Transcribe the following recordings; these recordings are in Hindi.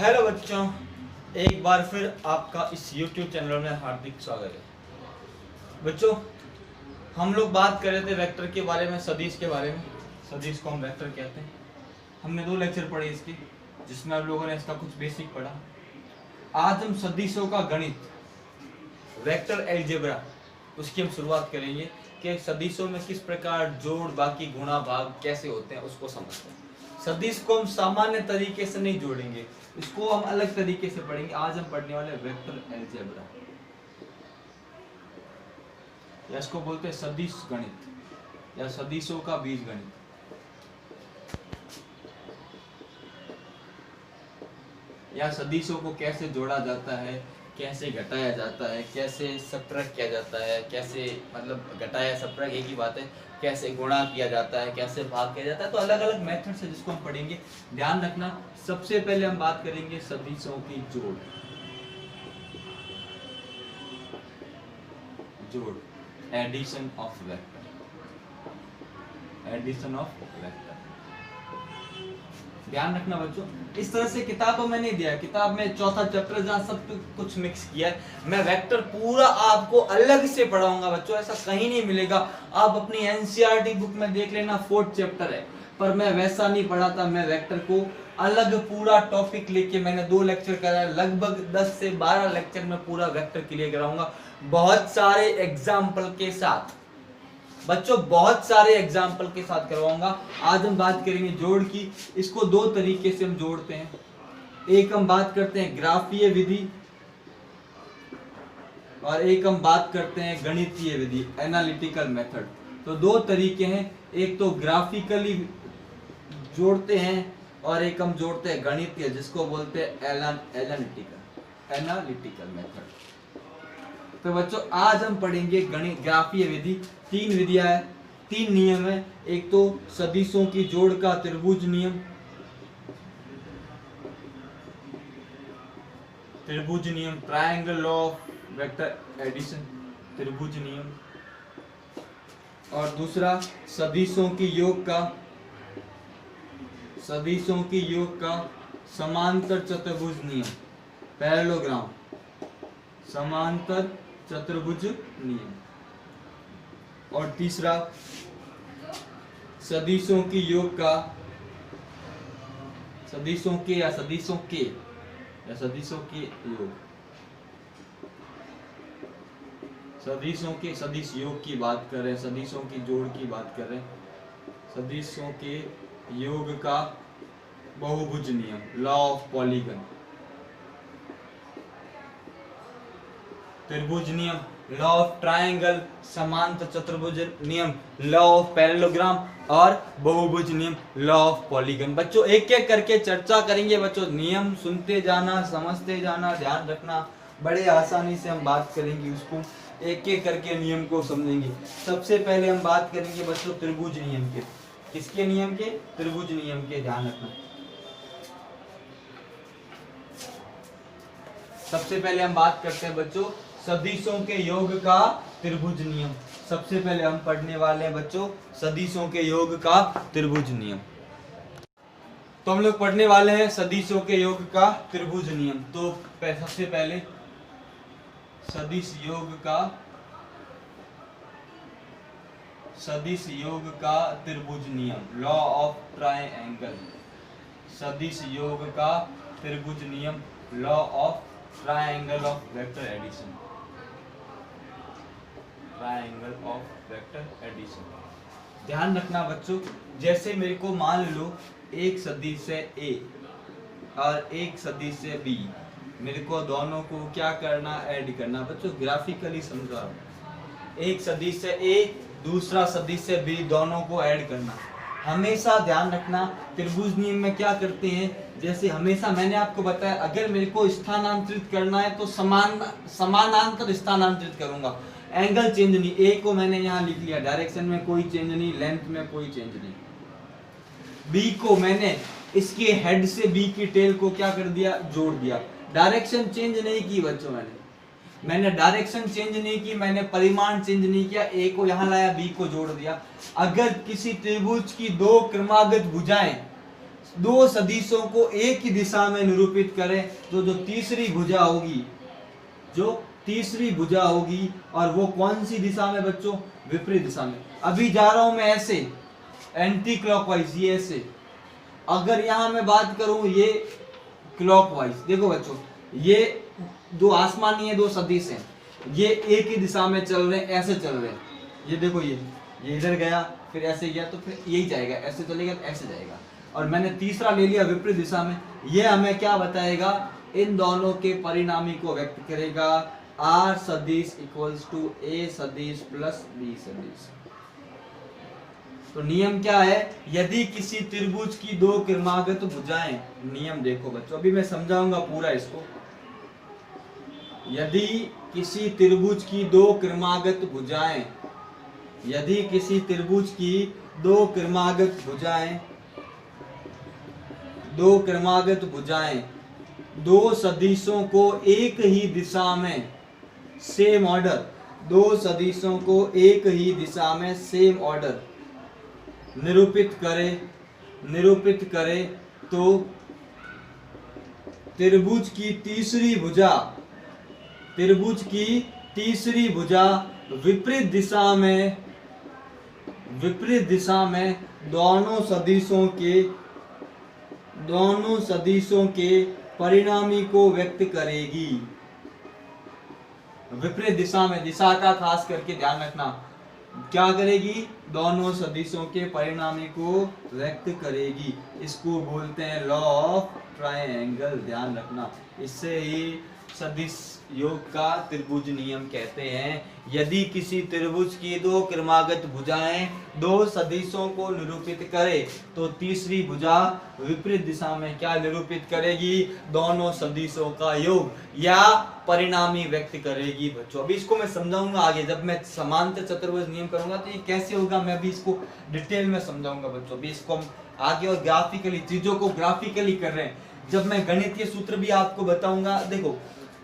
हेलो बच्चों, एक बार फिर आपका इस YouTube चैनल में हार्दिक स्वागत है। बच्चों, हम लोग बात कर रहे थे वेक्टर के बारे में, सदिश के बारे में। सदिश को हम वेक्टर कहते हैं। हमने 2 लेक्चर पढ़े इसके, जिसमें आप लोगों ने इसका कुछ बेसिक पढ़ा। आज हम सदिशों का गणित, वेक्टर अलजेब्रा, उसकी हम शुरुआत करेंगे कि सदिशों में किस प्रकार जोड़, बाकी गुणा, भाग कैसे होते हैं उसको समझते हैं। सदिश को हम सामान्य तरीके से नहीं जोड़ेंगे, इसको हम अलग तरीके से पढ़ेंगे। आज हम पढ़ने वाले वेक्टर अलजेब्रा, या इसको बोलते हैं सदिश गणित या सदिशों का बीज गणित। या सदिशों को कैसे जोड़ा जाता है, कैसे घटाया जाता है, कैसे सबट्रैक्ट किया जाता है, कैसे मतलब घटाया सबट्रैक्ट एक ही बात है, कैसे गुणा किया जाता है, कैसे भाग किया जाता है। तो अलग अलग मेथड से जिसको हम पढ़ेंगे। ध्यान रखना, सबसे पहले हम बात करेंगे सदिशों की जोड़। जोड़, addition of vector, addition of vector. ध्यान रखना बच्चों, इस तरह से किताबों में नहीं दिया। किताब में चौथा चैप्टर जहाँ सब कुछ मिक्स किया है, मैं वेक्टर पूरा आपको अलग से पढ़ाऊंगा बच्चों, ऐसा कहीं नहीं मिलेगा। आप अपनी एनसीईआरटी बुक में देख लेना, 4th चैप्टर है, पर मैं वैसा नहीं पढ़ाता। मैं वेक्टर को अलग पूरा टॉपिक लेके मैंने 2 लेक्चर कराया, लगभग 10 से 12 लेक्चर में पूरा वेक्टर क्लियर कराऊंगा, बहुत सारे एग्जाम्पल के साथ बच्चों, बहुत सारे एग्जाम्पल के साथ करवाऊंगा। आज हम बात करेंगे जोड़ की। इसको 2 तरीके से हम जोड़ते हैं। एक हम बात करते हैं ग्राफीय विधि, और एक हम बात करते हैं गणितीय विधि, एनालिटिकल मेथड। तो 2 तरीके हैं, एक तो ग्राफिकली जोड़ते हैं और एक हम जोड़ते हैं गणितीय, जिसको बोलते हैं एनालिटिकल मेथड। तो बच्चों, आज हम पढ़ेंगे गणित ग्राफीय विधि। 3 विधियां है, 3 नियम है। एक तो सदिशों की जोड़ का त्रिभुज नियम, त्रिभुज नियम, triangle law of vector addition, त्रिभुज नियम। और दूसरा सदिशों की योग का, सदिशों की योग का समांतर चतुर्भुज नियम, पैरेललोग्राम, समांतर चतुर्भुज नियम। और तीसरा सदिशों की योग का, सदिशों के या सदिशों के या सदिशों के योग, सदिशों के, सदिश योग की बात कर रहे हैं, सदिशों की जोड़ की बात कर रहे हैं। सदिशों के योग का बहुभुज नियम, लॉ ऑफ पॉलीगन, त्रिभुज नियम, लॉ ऑफ ट्रायंगल, समांतर चतुर्भुज नियम, लॉ ऑफ पैरेललोग्राम, और बहुभुज नियम, लॉ ऑफ पॉलीगन। बच्चों, एक एक करके चर्चा करेंगे। बच्चों, नियम सुनते जाना, समझते जाना, ध्यान रखना, बड़े आसानी से हम बात करेंगे उसको, एक एक करके नियम को समझेंगे। सबसे पहले हम बात करेंगे बच्चों त्रिभुज नियम के। किसके नियम के? त्रिभुज नियम के। ध्यान रखना, सबसे पहले हम बात करते हैं बच्चों सदिशों के योग का त्रिभुज नियम। सबसे पहले हम पढ़ने वाले हैं बच्चों सदिशों के योग का त्रिभुज नियम। तो हम लोग पढ़ने वाले हैं सदिशों के योग का त्रिभुज नियम। तो सबसे पहले सदिश योग का, सदिश योग का त्रिभुज नियम, लॉ ऑफ ट्रायंगल, सदिश योग का त्रिभुज नियम, law of triangle of vector addition, triangle of vector addition. ध्यान रखना बच्चों, जैसे मेरे को मान लो एक सदिश है A और एक सदिश है B, मेरे को दोनों को क्या करना, ऐड करना। बच्चों, ग्राफिकली समझा रहा हूं, एक सदिश है A, दूसरा सदिश है B, दोनों को ऐड करना। हमेशा ध्यान रखना, त्रिभुज नियम में क्या करते हैं, जैसे हमेशा मैंने आपको बताया, अगर मेरे को स्थानांतरित करना है तो समानांतर स्थानांतरित करूंगा, एंगल चेंज नहीं। ए को मैंने यहाँ लिख लिया, डायरेक्शन में कोई चेंज नहीं, लेंथ में कोई चेंज नहीं। बी को मैंने इसके हेड से बी की टेल को क्या कर दिया, जोड़ दिया। डायरेक्शन चेंज नहीं की बच्चों, मैंने डायरेक्शन चेंज नहीं की, मैंने परिमाण चेंज नहीं किया। ए को यहाँ लाया, बी को जोड़ दिया। अगर किसी त्रिभुज की 2 क्रमागत भुजाएं दो सदिशों को एक ही दिशा में निरूपित करें तो जो तीसरी भुजा होगी, जो तीसरी भुजा होगी, और वो कौन सी दिशा में बच्चों? विपरीत दिशा में। अभी जा रहा हूं मैं ऐसे एंटी क्लॉकवाइज, ये ऐसे। अगर यहां मैं बात करूं ये क्लॉकवाइज, देखो बच्चों ये दो आसमानी है, दो सदिश हैं, ये एक ही दिशा में चल रहे हैं, ऐसे चल रहे हैं। ये देखो ये इधर गया, फिर ऐसे गया, तो फिर यही जाएगा, ऐसे चलेगा तो ऐसे जाएगा। और मैंने तीसरा ले लिया विपरीत दिशा में, ये हमें क्या बताएगा? इन दोनों के परिणामी को व्यक्त करेगा। आर सदिश इक्वल्स टू ए सदिश प्लस बी सदिश। तो नियम क्या है? यदि किसी त्रिभुज की दो क्रमागत भुजाएं, नियम देखो बच्चों, अभी मैं समझाऊंगा पूरा इसको। यदि किसी त्रिभुज की दो क्रमागत भुजाएं, यदि किसी त्रिभुज की दो क्रमागत भुजाएं, दो क्रमागत भुजाएं दो सदिशों को एक ही दिशा में सेम ऑर्डर, दो सदिशों को एक ही दिशा में सेम ऑर्डर निरूपित करे तो त्रिभुज की तीसरी भुजा विपरीत दिशा में दोनों सदिशों के परिणामी को व्यक्त करेगी। विपरीत दिशा में, दिशा का खास करके ध्यान रखना, क्या करेगी? दोनों सदिशों के परिणामी को व्यक्त करेगी। इसको बोलते हैं लॉ ऑफ ट्रायंगल, ध्यान रखना। इससे ही सदिश योग का त्रिभुज नियम कहते हैं। यदि किसी त्रिभुज की दो क्रमागत भुजाएं दो सदिशों को निरूपित करे तो तीसरी भुजा विपरीत दिशा में क्या निरूपित करेगी? दोनों सदिशों का योग या परिणामी व्यक्त करेगी। बच्चों अभी इसको मैं समझाऊंगा आगे, जब मैं समांतर चतुर्भुज नियम करूंगा तो ये कैसे होगा मैं भी इसको डिटेल में समझाऊंगा बच्चों। अभी इसको हम आगे और ग्राफिकली, चीजों को ग्राफिकली कर रहे हैं। जब मैं गणितीय सूत्र भी आपको बताऊंगा, देखो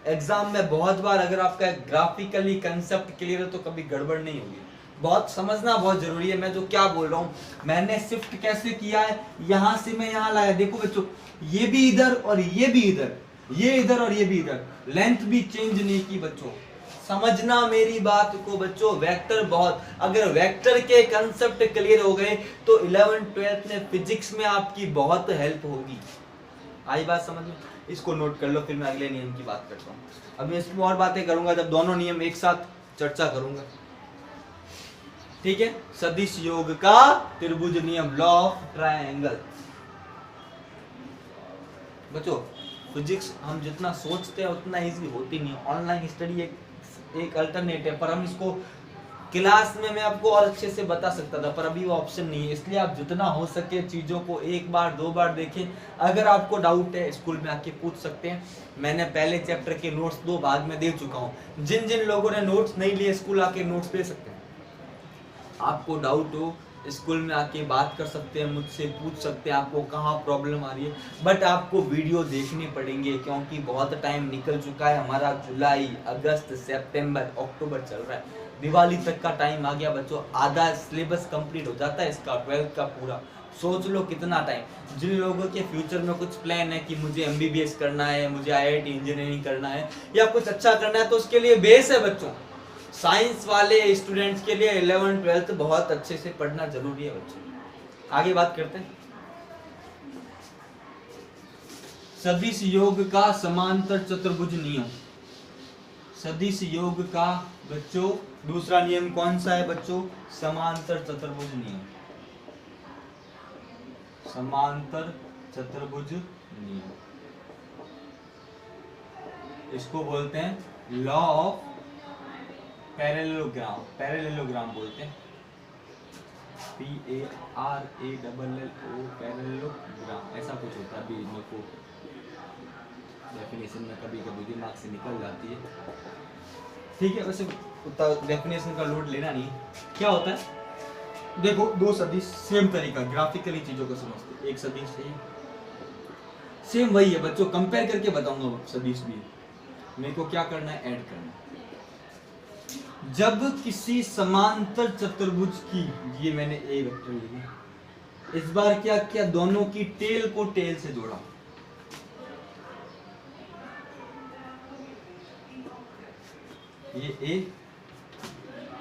एग्जाम में बहुत बार अगर आपका ग्राफिकली कंसेप्ट क्लियर है तो कभी गड़बड़ नहीं होगी। बहुत समझना बहुत जरूरी है मैं जो क्या बोल रहा हूँ। मैंने शिफ्ट कैसे किया है, यहां से मैं यहां लाया। देखो बच्चों ये भी इधर और ये भी इधर, ये इधर और ये भी इधर, लेंथ भी चेंज नहीं की बच्चों। समझना मेरी बात को बच्चों। वेक्टर बहुत, अगर वेक्टर के कंसेप्ट क्लियर हो गए तो 11th 12th में फिजिक्स में आपकी बहुत हेल्प होगी। आई बात समझ में? इसको नोट कर लो, फिर मैं अगले नियम की बात करता हूँ। अब मैं इसमें और बातें करूंगा जब दोनों नियम एक साथ चर्चा करूंगा, ठीक है। सदिश योग का त्रिभुज नियम, लॉ ऑफ ट्रायंगल। बच्चों फिजिक्स हम जितना सोचते हैं उतना इजी होती नहीं। ऑनलाइन स्टडी एक अल्टरनेट है, पर हम इसको क्लास में मैं आपको और अच्छे से बता सकता था, पर अभी वो ऑप्शन नहीं है। इसलिए आप जितना हो सके चीज़ों को एक बार दो बार देखें। अगर आपको डाउट है स्कूल में आके पूछ सकते हैं। मैंने पहले चैप्टर के नोट्स 2 भाग में दे चुका हूँ। जिन जिन लोगों ने नोट्स नहीं लिए स्कूल आके नोट्स ले सकते हैं। आपको डाउट हो स्कूल में आके बात कर सकते हैं, मुझसे पूछ सकते हैं आपको कहाँ प्रॉब्लम आ रही है। बट आपको वीडियो देखने पड़ेंगे क्योंकि बहुत टाइम निकल चुका है हमारा। जुलाई, अगस्त, सितंबर, अक्टूबर चल रहा है, दिवाली तक का टाइम आ गया बच्चों। आधा सिलेबस कंप्लीट हो जाता है इसका 12th का पूरा। सोच लो कितना टाइम। जिन लोगों के फ्यूचर में कुछ प्लान है कि मुझे MBBS करना है, मुझे IIT इंजीनियरिंग करना है या कुछ अच्छा करना है, तो उसके लिए बेस है बच्चों। साइंस वाले स्टूडेंट्स के लिए 11th 12th बहुत अच्छे से पढ़ना जरूरी है बच्चों। आगे बात करते हैं सदिश योग का समांतर चतुर्भुज नियम। सदिश योग का बच्चों दूसरा नियम कौन सा है बच्चों? समांतर चतुर्भुज नियम। समांतर चतुर्भुज नियम, इसको बोलते हैं लॉ ऑफ पैरेललोग्राम। पैरेललोग्राम बोलते हैं, PARALLO, पैरेललोग्राम, ऐसा कुछ होता है। अभी मेरे को डेफिनेशन में कभी कभी दिमाग से निकल जाती है, ठीक है। वैसे डेफिनेशन का लोड लेना नहीं। क्या होता है देखो, दो सदिश सेम तरीका, ग्राफिकली चीजों को समझते। एक सदिश सेम वही है बच्चों, कंपेयर करके बताऊंगा। सदिश भी मेरे को क्या करना है, ऐड करना है। जब किसी समांतर चतुर्भुज की, ये मैंने ए वेक्टर लिया, इस बार क्या किया, दोनों की टेल को टेल से जोड़ा। ये ए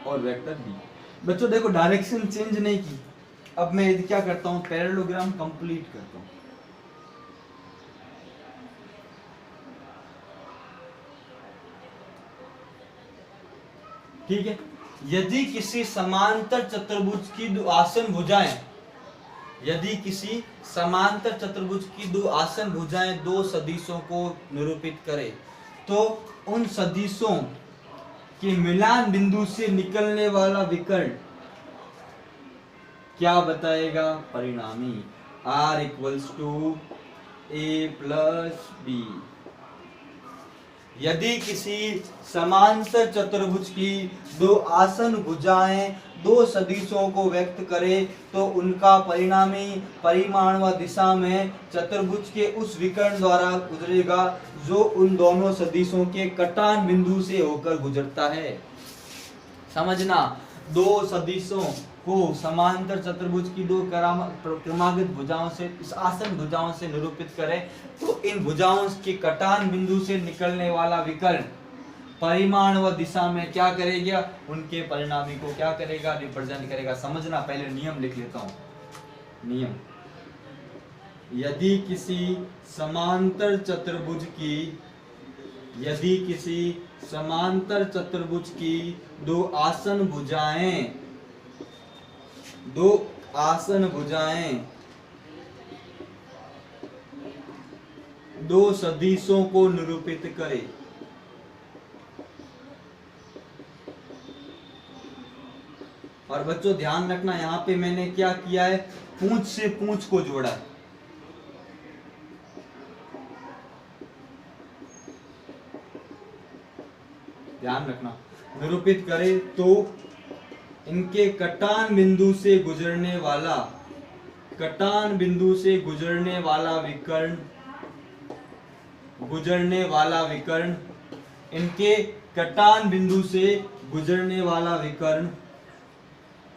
और वेक्टर बी। बच्चों देखो डायरेक्शन चेंज नहीं की। अब मैं क्या करता हूं, पैरेललोग्राम कंप्लीट करता हूं। ठीक है, यदि किसी समांतर चतुर्भुज की दो आसन भुजाएं, यदि किसी समांतर चतुर्भुज की दो आसन भुजाएं दो सदिशों को निरूपित करे, तो उन सदिशों के मिलान बिंदु से निकलने वाला विकर्ण क्या बताएगा, परिणामी। R equals to A plus B. यदि किसी समांतर चतुर्भुज की दो आसन भुजाएं दो सदिशों को व्यक्त करे, तो उनका परिणामी परिमाण व दिशा में चतुर्भुज के उस विकर्ण द्वारा गुजरेगा जो उन दोनों सदिशों के कटान बिंदु से होकर गुजरता है। समझना, दो सदिशों को समांतर चतुर्भुज की दो क्रमागत भुजाओं से, इस आसन भुजाओं से निरूपित करें, तो इन भुजाओं के कटान बिंदु से निकलने वाला विकर्ण परिमाण व दिशा में क्या करेगा, उनके परिणामी को क्या करेगा, रिप्रेजेंट करेगा। समझना, पहले नियम लिख लेता हूं। नियम, यदि किसी समांतर चतुर्भुज की, यदि किसी समांतर चतुर्भुज की दो आसन भुजाएं, दो आसन भुजाएं दो सदिशों को निरूपित करे, और बच्चों ध्यान रखना यहां पे मैंने क्या किया है, पूंछ से पूंछ को जोड़ा है। ध्यान रखना, निरूपित करे तो इनके कटान बिंदु से गुजरने वाला, कटान बिंदु से गुजरने वाला विकर्ण, गुजरने वाला विकर्ण, इनके कटान बिंदु से गुजरने वाला विकर्ण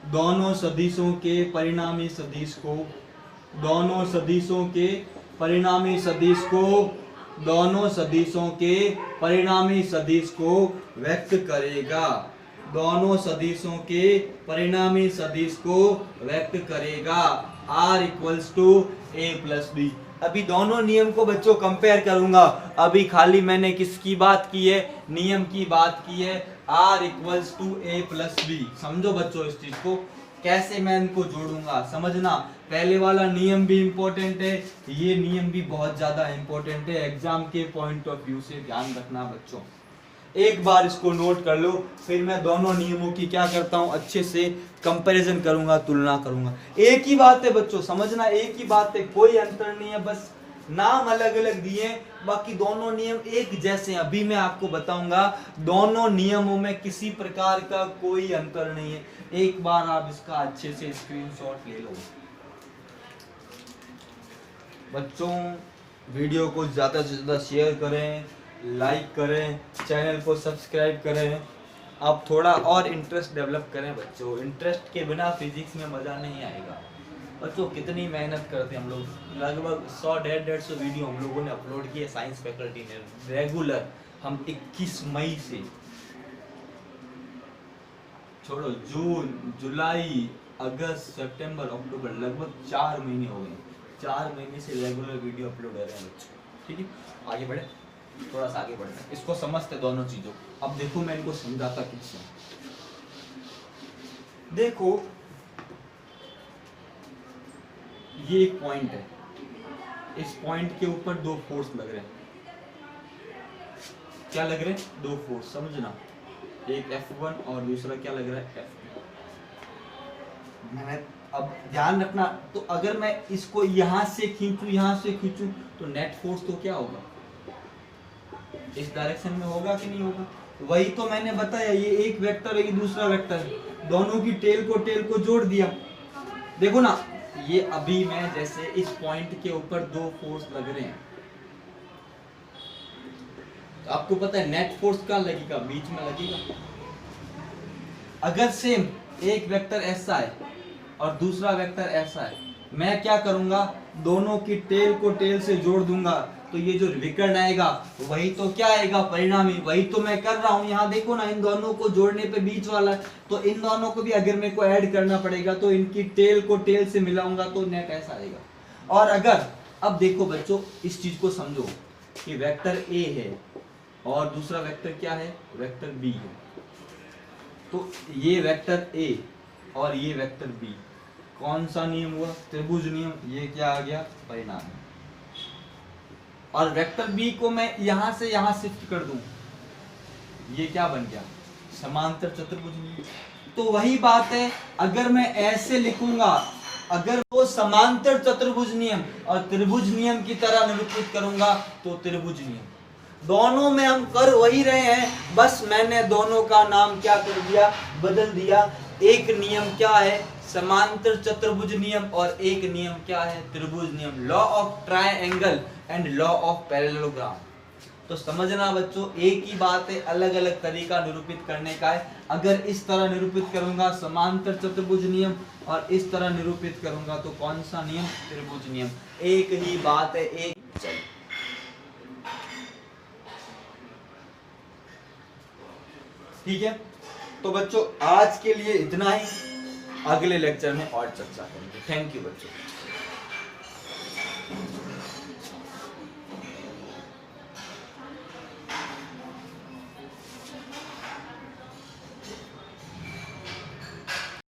दोनों सदिशों के परिणामी सदिश को, दोनों सदिशों के परिणामी सदिश को, दोनों सदिशों के परिणामी सदिश को व्यक्त करेगा, दोनों सदिशों के परिणामी सदिश को व्यक्त करेगा। R equals to A plus B. अभी दोनों नियम को बच्चों कंपेयर करूंगा। अभी खाली मैंने किसकी बात की है, नियम की बात की है। R equals to A plus B. समझो बच्चों इस चीज को, कैसे मैं इनको जोड़ूंगा। समझना, पहले वाला नियम भी इंपॉर्टेंट है, ये नियम भी बहुत ज्यादा इंपॉर्टेंट है एग्जाम के पॉइंट ऑफ व्यू से। ध्यान रखना बच्चों, एक बार इसको नोट कर लो, फिर मैं दोनों नियमों की क्या करता हूं, अच्छे से कंपैरिजन करूंगा, तुलना करूंगा। एक ही बात है बच्चों, समझना, एक ही बात है, कोई अंतर नहीं है, बस नाम अलग अलग दिए, बाकी दोनों नियम एक जैसे हैं। अभी मैं आपको बताऊंगा, दोनों नियमों में किसी प्रकार का कोई अंतर नहीं है। एक बार आप इसका अच्छे से स्क्रीनशॉट ले लो। बच्चों वीडियो को ज्यादा से ज्यादा शेयर करें, लाइक करें, चैनल को सब्सक्राइब करें। आप थोड़ा और इंटरेस्ट डेवलप करें बच्चों, इंटरेस्ट के बिना फिजिक्स में मज़ा नहीं आएगा। बच्चों कितनी मेहनत करते हैं हम लोग, लगभग 100-150 वीडियो हम लोगों ने अपलोड किए साइंस फैकल्टी ने रेगुलर। हम 21 मई से, छोड़ो, जून, जुलाई, अगस्त, सितंबर, अक्टूबर, लगभग 4 महीने हो गए। 4 महीने से रेगुलर वीडियो अपलोड हो रहे हैं बच्चों। ठीक है, आगे बढ़े, थोड़ा सा आगे बढ़ते हैं, इसको समझते दोनों चीजों को। अब देखो मैं इनको समझाता किससे। देखो ये एक पॉइंट है, इस पॉइंट के ऊपर दो फोर्स लग रहे हैं। क्या लग रहे हैं? दो फोर्स। समझना, एक F1 और दूसरा क्या लग रहा है, F2। मैंने अब ध्यान रखना, तो अगर मैं इसको यहां से खींचूं, यहां से खींचूं, तो नेट फोर्स तो क्या होगा, इस डायरेक्शन में होगा कि नहीं होगा। वही तो मैंने बताया, ये एक वेक्टर है, ये दूसरा वेक्टर है, दोनों की टेल को जोड़ दिया। देखो ना, ये अभी मैं जैसे इस पॉइंट के ऊपर दो फोर्स लग रहे हैं, तो आपको पता है नेट फोर्स क्या लगेगा, बीच में लगेगा। अगर सेम एक वेक्टर ऐसा है और दूसरा वेक्टर ऐसा है, मैं क्या करूंगा, दोनों की टेल को टेल से जोड़ दूंगा, तो ये जो विकर्ण आएगा वही तो क्या आएगा, परिणामी। वही तो मैं कर रहा हूं यहाँ, देखो ना, इन दोनों को जोड़ने पे बीच वाला, तो इन दोनों को भी अगर मेरे को ऐड करना पड़ेगा तो इनकी टेल को टेल से मिलाऊंगा तो नेट ऐसा आएगा। और अगर अब देखो बच्चों, इस चीज को समझो कि वेक्टर ए है और दूसरा वेक्टर क्या है, वेक्टर बी है। तो ये वेक्टर ए और ये वेक्टर बी, कौन सा नियम हुआ, त्रिभुज नियम। ये क्या आ गया, परिणाम। और वेक्टर बी को मैं यहां से यहां शिफ्ट कर दूं, ये क्या बन गया, समांतर चतुर्भुज नियम। तो वही बात है, अगर मैं ऐसे लिखूंगा, अगर वो समांतर चतुर्भुज नियम और त्रिभुज नियम की तरह निरूपित करूंगा तो त्रिभुज नियम। दोनों में हम कर वही रहे हैं, बस मैंने दोनों का नाम क्या कर दिया, बदल दिया। एक नियम क्या है, समांतर चतुर्भुज नियम, और एक नियम क्या है, त्रिभुज नियम, law of triangle and law of parallelogram. तो समझना बच्चों, एक ही बात है, अलग अलग तरीका निरूपित करने का है। अगर इस तरह निरूपित करूंगा समांतर चतुर्भुज नियम, और इस तरह निरूपित करूंगा तो कौन सा नियम, त्रिभुज नियम। एक ही बात है, एक। ठीक है, तो बच्चों आज के लिए इतना ही, अगले लेक्चर में और चर्चा करेंगे। थैंक यू बच्चों।